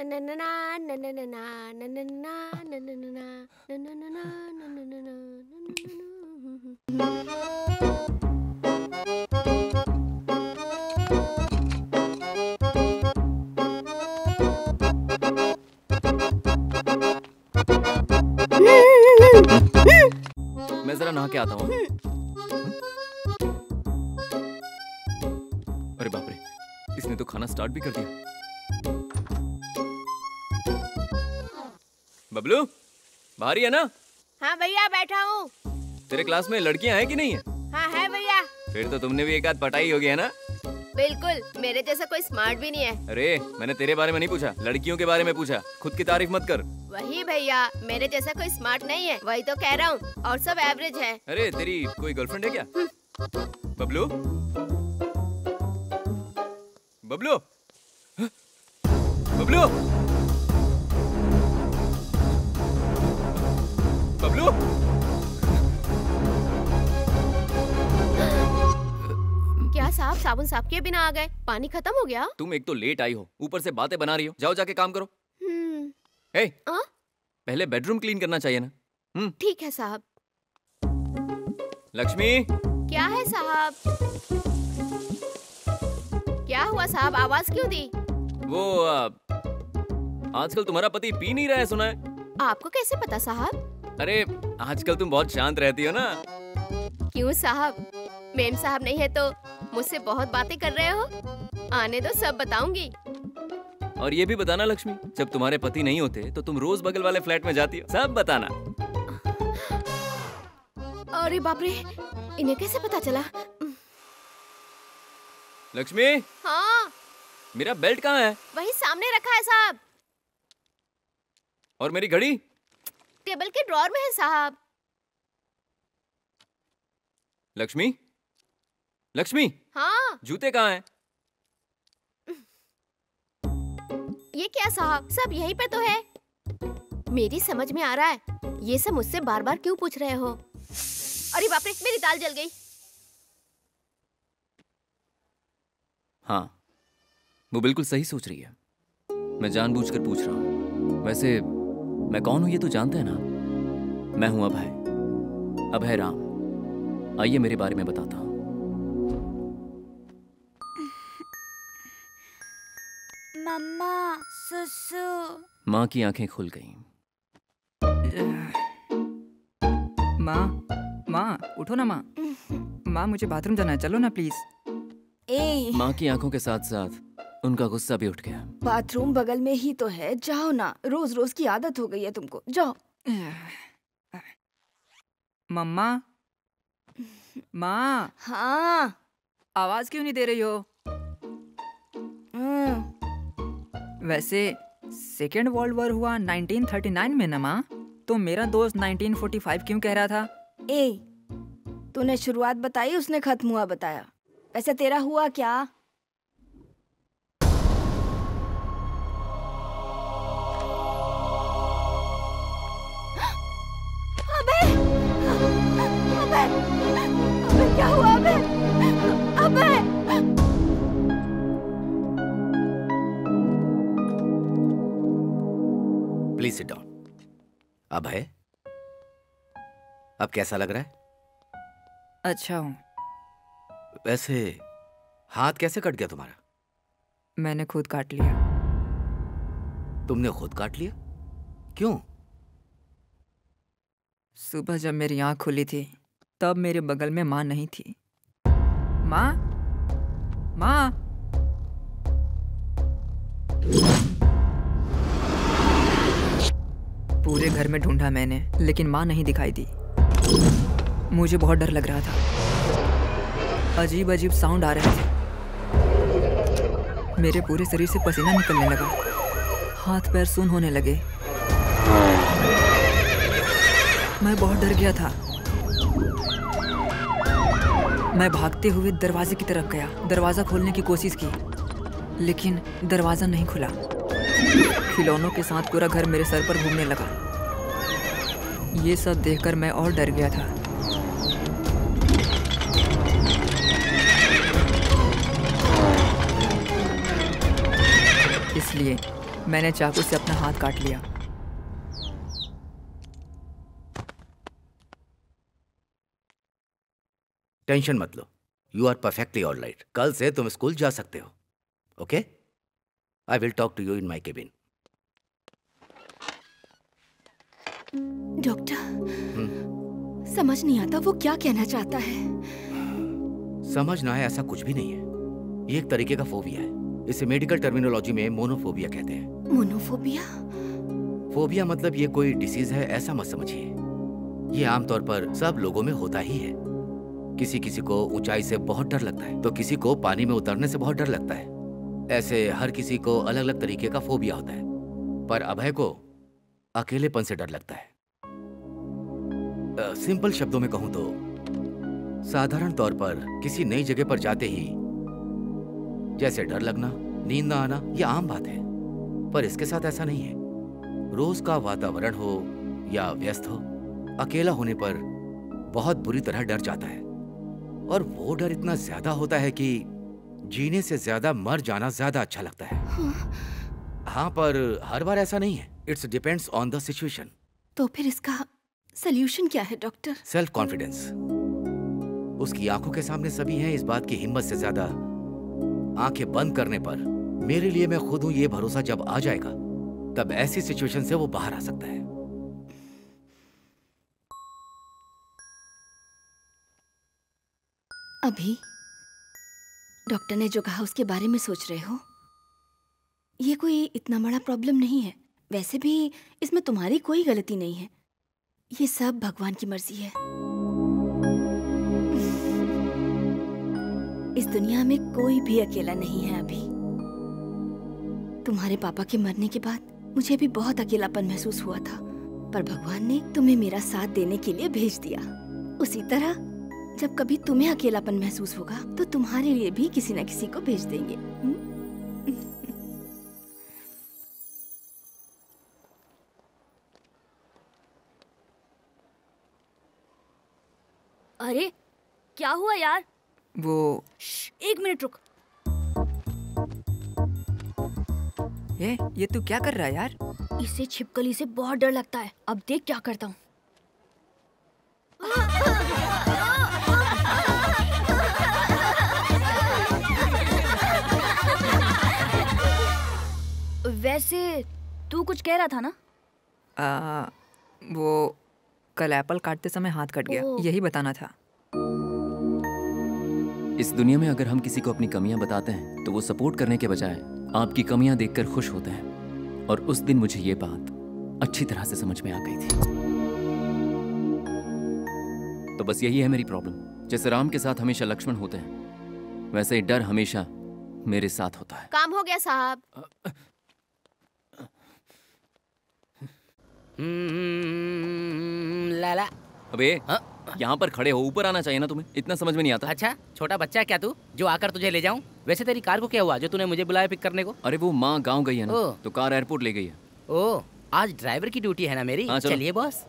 मैं जरा नहा के आता हूँ। अरे बाप रे, इसने तो खाना स्टार्ट भी कर दिया। बबलू, बाहर ही है ना? हाँ भैया, बैठा हूँ। तेरे क्लास में लड़कियां हैं कि नहीं है? हाँ है भैया। फिर तो तुमने भी एक आध पटाई होगी, है ना? बिल्कुल, मेरे जैसा कोई स्मार्ट भी नहीं है। अरे मैंने तेरे बारे में नहीं पूछा, लड़कियों के बारे में पूछा। खुद की तारीफ मत कर। वही भैया, मेरे जैसा कोई स्मार्ट नहीं है, वही तो कह रहा हूँ। और सब एवरेज है। अरे तेरी कोई गर्लफ्रेंड है क्या? बबलू, बबलू, बबलू, बबलू। क्या साहब, साबुन साफ किए बिना आ गए? पानी खत्म हो गया? तुम एक तो लेट आई हो, ऊपर से बातें बना रही हो। जाओ जाके काम करो। ए, पहले बेडरूम क्लीन करना चाहिए ना। ठीक है साहब। लक्ष्मी। क्या है साहब? क्या हुआ साहब, आवाज क्यों दी? वो आजकल तुम्हारा पति पी नहीं रहा है, सुना है? आपको कैसे पता साहब? अरे आजकल तुम बहुत शांत रहती हो ना। क्यों साहब, मेम साहब नहीं है तो मुझसे बहुत बातें कर रहे हो? आने दो, सब बताऊंगी। और ये भी बताना लक्ष्मी, जब तुम्हारे पति नहीं होते तो तुम रोज बगल वाले फ्लैट में जाती हो, सब बताना। अरे बाप रे, इन्हें कैसे पता चला? लक्ष्मी। हाँ। मेरा बेल्ट कहाँ है? वही सामने रखा है साहब। और मेरी घड़ी? टेबल के ड्रॉर में है साहब। लक्ष्मी, लक्ष्मी। हाँ। जूते कहाँ हैं? ये क्या साहब, सब यहीं पे तो है। मेरी समझ में आ रहा है, ये सब मुझसे बार बार क्यों पूछ रहे हो? अरे बाप रे, मेरी दाल जल गई। हाँ, वो बिल्कुल सही सोच रही है। मैं जानबूझकर पूछ रहा हूँ। वैसे मैं कौन हूँ ये तो जानते हैं ना? मैं हूँ अभय, अभय राम। आइए मेरे बारे में बताता हूँ। मम्मा, सुसु। माँ की आंखें खुल गईं। माँ, उठो ना माँ। माँ, मुझे बाथरूम जाना है, चलो ना प्लीज। माँ की आंखों के साथ साथ उनका गुस्सा भी उठ गया। बाथरूम बगल में ही तो है, जाओ ना। रोज रोज की आदत हो गई है तुमको, जाओ। मम्मा, माँ। हाँ। आवाज क्यों नहीं दे रही हो? वैसे सेकेंड वर्ल्ड वॉर हुआ 1939 में ना माँ? तो मेरा दोस्त 1945 क्यों कह रहा था? तूने शुरुआत बताई, उसने खत्म हुआ बताया। वैसे तेरा हुआ क्या? अबे! अबे! अबे क्या हुआ अबे? अबे! Please sit down. अभय, अब कैसा लग रहा है? अच्छा हूँ। वैसे हाथ कैसे कट गया तुम्हारा? मैंने खुद काट लिया। तुमने खुद काट लिया? क्यों? सुबह जब मेरी आँख खुली थी तब मेरे बगल में माँ नहीं थी। माँ, माँ। पूरे घर में ढूंढा मैंने, लेकिन माँ नहीं दिखाई दी। मुझे बहुत डर लग रहा था। अजीब अजीब साउंड आ रहे थे। मेरे पूरे शरीर से पसीना निकलने लगा, हाथ पैर सुन्न होने लगे। मैं बहुत डर गया था। मैं भागते हुए दरवाजे की तरफ गया, दरवाजा खोलने की कोशिश की, लेकिन दरवाजा नहीं खुला। खिलौनों के साथ पूरा घर मेरे सर पर घूमने लगा। ये सब देखकर मैं और डर गया था। इसलिए मैंने चाकू से अपना हाथ काट लिया। टेंशन मत लो, यू आर परफेक्टली ऑलराइट। कल से तुम स्कूल जा सकते हो। Okay, I will talk to you in my cabin. Doctor, समझ नहीं आता वो क्या कहना चाहता है। समझ ना आए ऐसा कुछ भी नहीं है, ये एक तरीके का फोबिया है। इसे मेडिकल टर्मिनोलॉजी में मोनोफोबिया कहते हैं। मोनोफोबिया? फोबिया मतलब ये कोई डिसीज है ऐसा मत समझिए। ये आमतौर पर सब लोगों में होता ही है। किसी किसी को ऊंचाई से बहुत डर लगता है, तो किसी को पानी में उतरने से बहुत डर लगता है। ऐसे हर किसी को अलग अलग तरीके का फोबिया होता है। पर अभय को अकेलेपन से डर लगता है। सिंपल शब्दों में कहूं तो साधारण तौर पर किसी नई जगह पर जाते ही जैसे डर लगना, नींद ना आना, यह आम बात है। पर इसके साथ ऐसा नहीं है। रोज का वातावरण हो या व्यस्त हो, अकेला होने पर बहुत बुरी तरह डर जाता है। और वो डर इतना ज्यादा होता है कि जीने से ज्यादा मर जाना ज्यादा अच्छा लगता है। हाँ, पर हर बार ऐसा नहीं है। It's depends on the situation. तो फिर इसका सल्यूशन क्या है डॉक्टर? Self confidence. उसकी आंखों के सामने सभी हैं, इस बात की हिम्मत से ज्यादा आंखें बंद करने पर मेरे लिए मैं खुद हूं, ये भरोसा जब आ जाएगा तब ऐसी सिचुएशन से वो बाहर आ सकता है। अभी डॉक्टर ने जो कहा उसके बारे में सोच रहे हो? ये कोई इतना बड़ा प्रॉब्लम नहीं है। वैसे भी इसमें तुम्हारी कोई गलती नहीं है। ये सब भगवान की मर्जी है। इस दुनिया में कोई भी अकेला नहीं है। अभी तुम्हारे पापा के मरने के बाद मुझे भी बहुत अकेलापन महसूस हुआ था, पर भगवान ने तुम्हें मेरा साथ देने के लिए भेज दिया। उसी तरह जब कभी तुम्हें अकेलापन महसूस होगा तो तुम्हारे लिए भी किसी न किसी को भेज देंगे। अरे क्या हुआ यार? वो एक मिनट रुक। ये तू क्या कर रहा है यार? इसे छिपकली से बहुत डर लगता है। अब देख क्या करता हूँ। वैसे तू कुछ कह रहा था ना? वो कल एप्पल काटते समय हाथ कट गया, यही बताना था। इस दुनिया में अगर हम किसी को अपनी कमियां बताते हैं तो वो सपोर्ट करने के बजाय आपकी कमियां देखकर खुश होते हैं। और उस दिन मुझे ये बात अच्छी तरह से समझ में आ गई थी। तो बस यही है मेरी प्रॉब्लम। जैसे राम के साथ हमेशा लक्ष्मण होते हैं, वैसे ही डर हमेशा मेरे साथ होता है। काम हो गया साहब। लाला। अबे यहाँ पर खड़े हो, ऊपर आना चाहिए ना तुम्हें, इतना समझ में नहीं आता। अच्छा छोटा बच्चा है क्या तू जो आकर तुझे ले जाऊं? वैसे तेरी कार को क्या हुआ जो तूने मुझे बुलाया पिक करने को? अरे वो माँ गांव गई है ना, ओह। तो कार एयरपोर्ट ले गई है। ओ, आज ड्राइवर की ड्यूटी है ना मेरी। हाँ, चलो। चलिए बॉस।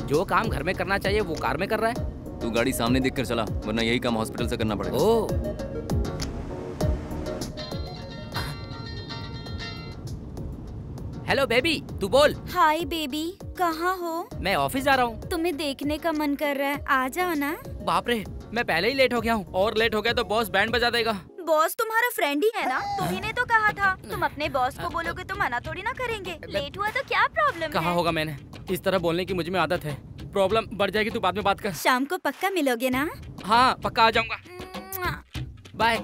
जो काम घर में करना चाहिए वो कार में कर रहा है। तू गाड़ी सामने देखकर चला, वरना यही काम हॉस्पिटल से करना पड़ेगा। ओ हेलो बेबी, तू बोल। हाय बेबी, कहाँ हो? मैं ऑफिस जा रहा हूँ। तुम्हें देखने का मन कर रहा है, आ जाओ ना। बाप रे, मैं पहले ही लेट हो गया हूँ, और लेट हो गया तो बॉस बैंड बजा देगा। बॉस तुम्हारा फ्रेंड ही है ना, तुम्ही ने तो कहा था। तुम अपने बॉस को बोलोगे तो मना थोड़ी ना करेंगे। लेट हुआ तो क्या प्रॉब्लम कहा है? होगा मैंने, इस तरह बोलने की मुझ में आदत है। प्रॉब्लम बढ़ जाएगी, तू बाद में बात कर। शाम को पक्का मिलोगे ना? हाँ पक्का आ जाऊंगा, बाय।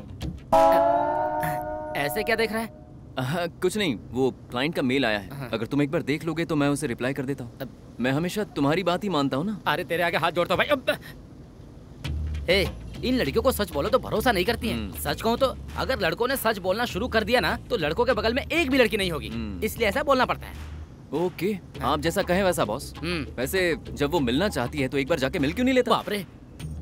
ऐसे क्या देख रहा है? कुछ नहीं, वो क्लाइंट का मेल आया है। अगर तुम एक बार देख लोगे तो मैं उसे रिप्लाई कर देता हूँ। मैं हमेशा तुम्हारी बात ही मानता हूँ ना। अरे तेरे आगे हाथ जोड़ता हूँ भाई। ए, इन लड़कियों को सच बोलो तो भरोसा नहीं करती हैं। सच कहूँ तो अगर लड़कों ने सच बोलना शुरू कर दिया ना तो लड़कों के बगल में एक भी लड़की नहीं होगी, इसलिए ऐसा बोलना पड़ता है। ओके, आप जैसा कहें वैसा बॉस। वैसे जब वो मिलना चाहती है तो एक बार जाके मिल क्यों नहीं लेता? बाप रे,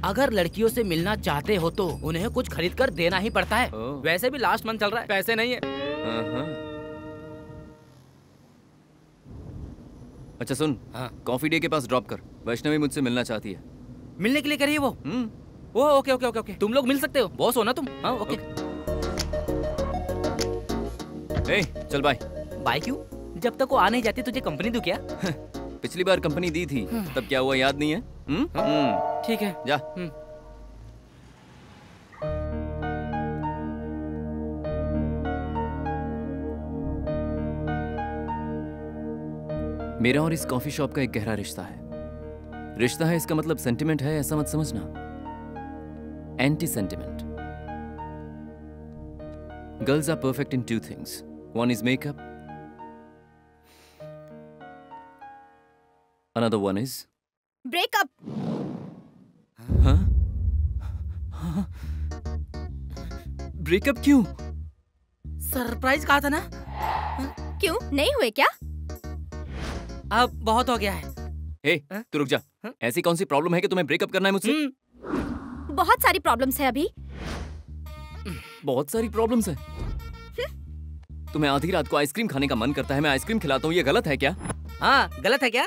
अगर लड़कियों से मिलना चाहते हो तो उन्हें कुछ खरीद कर देना ही पड़ता है। वैसे भी लास्ट मंथ चल रहा है, पैसे नहीं है। अच्छा सुन, कॉफी डे के पास ड्रॉप कर, वैष्णवी मुझसे मिलना चाहती है। मिलने के लिए करिए वो। ओ ओके ओके ओके ओके, तुम लोग मिल सकते हो, बॉस हो ना तुम। हाँ ओके। ए, चल बाय। बाय क्यों? जब तक वो आ नहीं जाती तुझे कंपनी दूं क्या? पिछली बार कंपनी दी थी, तब क्या हुआ याद नहीं है? ठीक है, जा। मेरा और इस कॉफी शॉप का एक गहरा रिश्ता है। रिश्ता है इसका मतलब सेंटिमेंट है, ऐसा मत समझना। Anti sentiment. Girls are perfect in 2 things. One is makeup. Another one is breakup. हाँ? ब्रेकअप क्यों? सरप्राइज कहा था ना? क्यों नहीं हुए क्या? अब बहुत हो गया है। तू रुक जा। ऐसी कौन सी प्रॉब्लम है कि तुम्हें ब्रेकअप करना है मुझसे? बहुत सारी प्रॉब्लम्स है अभी। बहुत सारी प्रॉब्लम्स है। तुम्हें आधी रात को आइसक्रीम खाने का मन करता है, मैं आइसक्रीम खिलाता हूँ, ये गलत है क्या? हाँ, गलत है क्या?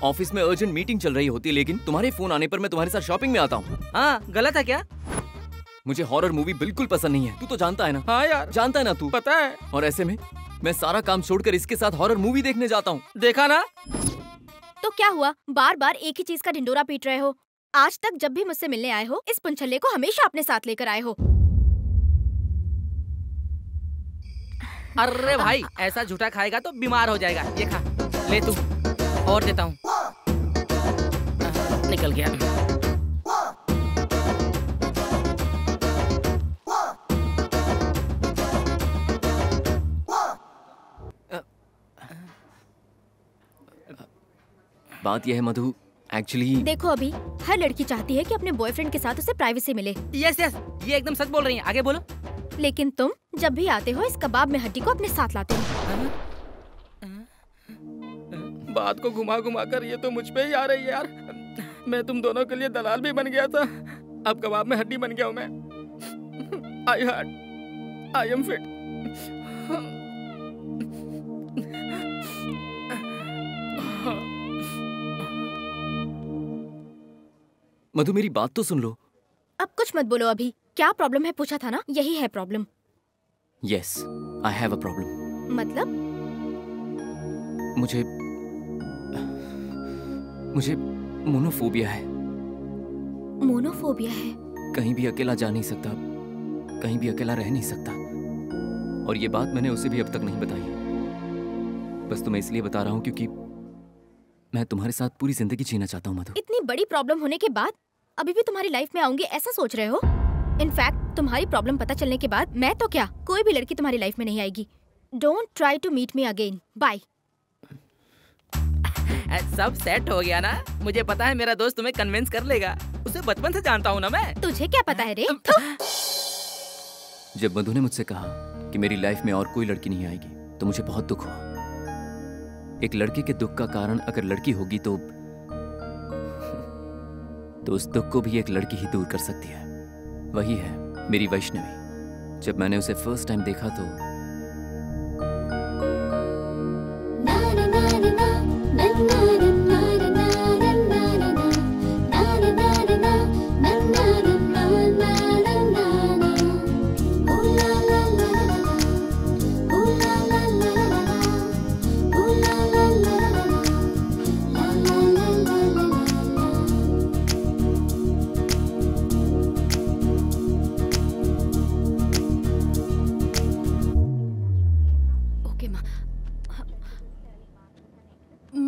ऑफिस में अर्जेंट मीटिंग चल रही होती है, लेकिन तुम्हारे फोन आने पर मैं तुम्हारे साथ शॉपिंग में आता हूँ। हाँ, गलत है क्या? मुझे हॉरर मूवी बिल्कुल पसंद नहीं है, तू तो जानता है ना। हाँ यार, जानता है ना तू। पता है। और ऐसे में मैं सारा काम छोड़कर इसके साथ हॉरर मूवी देखने जाता हूँ। देखा ना? तो क्या हुआ, बार बार एक ही चीज का ढिंडोरा पीट रहे हो? आज तक जब भी मुझसे मिलने आए हो, इस पुंछल्ले को हमेशा अपने साथ लेकर आए हो। अरे भाई, ऐसा झूठा खाएगा तो बीमार हो जाएगा। ये खा, ले तू, और देता हूँ। निकल गया। बात यह है मधु, एक्चुअली देखो अभी हर लड़की चाहती है कि अपने बॉयफ्रेंड के साथ उसे प्राइवेसी मिले। यस यस, ये एकदम सच बोल रही हैं। आगे बोलो। लेकिन तुम जब भी आते हो इस कबाब में हड्डी को अपने साथ लाते हो। बात को घुमा घुमा कर ये तो मुझ पे ही आ रही है यार। मैं तुम दोनों के लिए दलाल भी बन गया था, अब कबाब में हड्डी बन गया हूँ मैं। I am fit. मधु मेरी बात तो सुन लो। अब कुछ मत बोलो अभी। क्या प्रॉब्लम है पूछा था ना, यही है problem. Yes, I have a problem. मतलब? मुझे मोनोफोबिया है। मोनोफोबिया है? कहीं भी अकेला जा नहीं सकता, कहीं भी अकेला रह नहीं सकता। और ये बात मैंने उसे भी अब तक नहीं बताई। बस तुम्हें इसलिए बता रहा हूँ क्योंकि मैं तुम्हारे साथ पूरी जिंदगी जीना चाहता हूँ मधु। इतनी बड़ी प्रॉब्लम होने के बाद अभी भी तुम्हारी लाइफ में आऊंगी ऐसा सोच रहे हो? इनफैक्ट तुम्हारी प्रॉब्लम पता चलने के बाद मैं तो क्या, कोई भी लड़की तुम्हारी लाइफ में नहीं आएगी। Don't try to meet me again. Bye. सब सेट हो गया ना? मुझे पता है मेरा दोस्त तुम्हें कन्विंस कर लेगा। उसे बचपन से जानता हूँ ना मैं। तुझे क्या पता है रे? जब मधु ने मुझसे कहा कि मेरी लाइफ में और कोई लड़की नहीं आएगी तो मुझे बहुत दुख हुआ। एक लड़के के दुख का कारण अगर लड़की होगी तो उस दुख को भी एक लड़की ही दूर कर सकती है। वही है मेरी वैष्णवी। जब मैंने उसे फर्स्ट टाइम देखा तो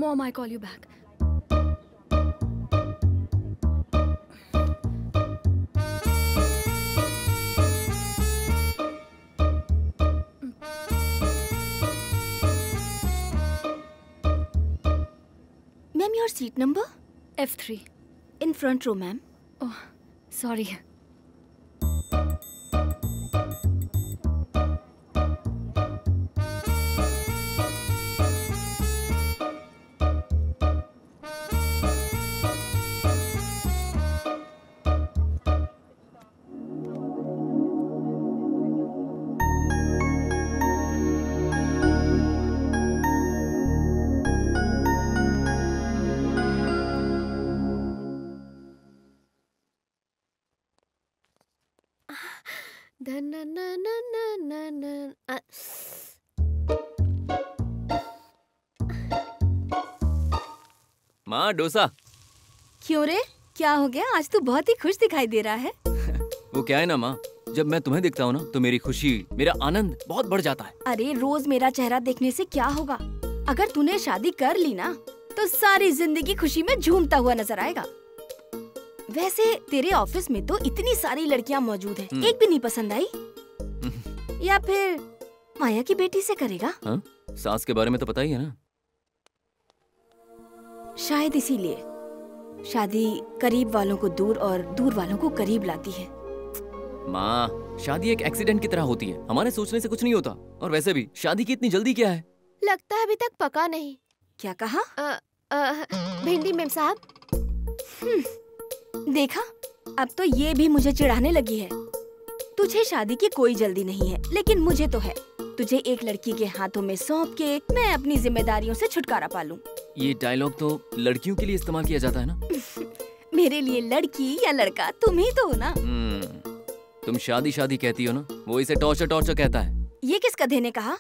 Mom, I call you back. Ma'am, your seat number? F3. In front row, ma'am. Oh, sorry. माँ डोसा। क्यों रे, क्या हो गया? आज तू बहुत ही खुश दिखाई दे रहा है। वो क्या है ना माँ, जब मैं तुम्हें दिखता हूँ ना तो मेरी खुशी, मेरा आनंद बहुत बढ़ जाता है। अरे रोज मेरा चेहरा देखने से क्या होगा? अगर तूने शादी कर ली ना तो सारी जिंदगी खुशी में झूमता हुआ नजर आएगा। वैसे तेरे ऑफिस में तो इतनी सारी लड़कियाँ मौजूद हैं, एक भी नहीं पसंद आई? या फिर माया की बेटी से करेगा? हाँ? सास के बारे में तो पता ही है ना। शायद इसीलिए शादी करीब वालों को दूर और दूर वालों को करीब लाती है। माँ, शादी एक एक्सीडेंट की तरह होती है, हमारे सोचने से कुछ नहीं होता। और वैसे भी शादी की इतनी जल्दी क्या है? लगता है अभी तक पका नहीं। क्या कहा? भिंडी मेम साहब। देखा, अब तो ये भी मुझे चिढ़ाने लगी है। तुझे शादी की कोई जल्दी नहीं है, लेकिन मुझे तो है। तुझे एक लड़की के हाथों में सौंप के मैं अपनी जिम्मेदारियों से छुटकारा पा लूं। ये डायलॉग तो लड़कियों के लिए इस्तेमाल किया जाता है ना। मेरे लिए लड़की या लड़का तुम ही तो हो ना। तुम शादी शादी कहती हो ना, वो इसे टॉर्चर टॉर्चर कहता है। ये किस गधे ने कहा?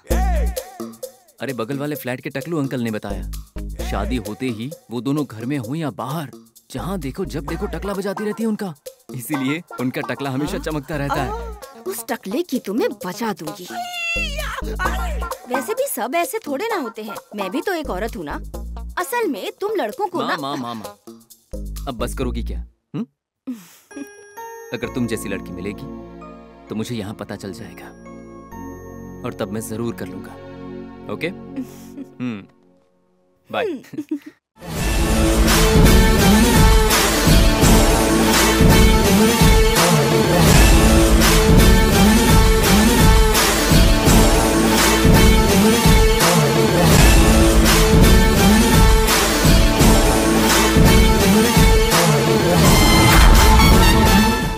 अरे बगल वाले फ्लैट के टकलू अंकल ने बताया। शादी होते ही वो दोनों घर में हो या बाहर, जहाँ देखो जब देखो टकला बजाती रहती है उनका, इसीलिए उनका टकला हमेशा चमकता रहता है। उस टकले की तो मैं बचा दूंगी। वैसे भी सब ऐसे थोड़े ना होते हैं, मैं भी तो एक औरत हूँ ना। असल में तुम लड़कों को ना। माँ, अब बस करोगी क्या? अगर तुम जैसी लड़की मिलेगी तो मुझे यहाँ पता चल जाएगा, और तब मैं जरूर कर लूंगा। ओके? बाय।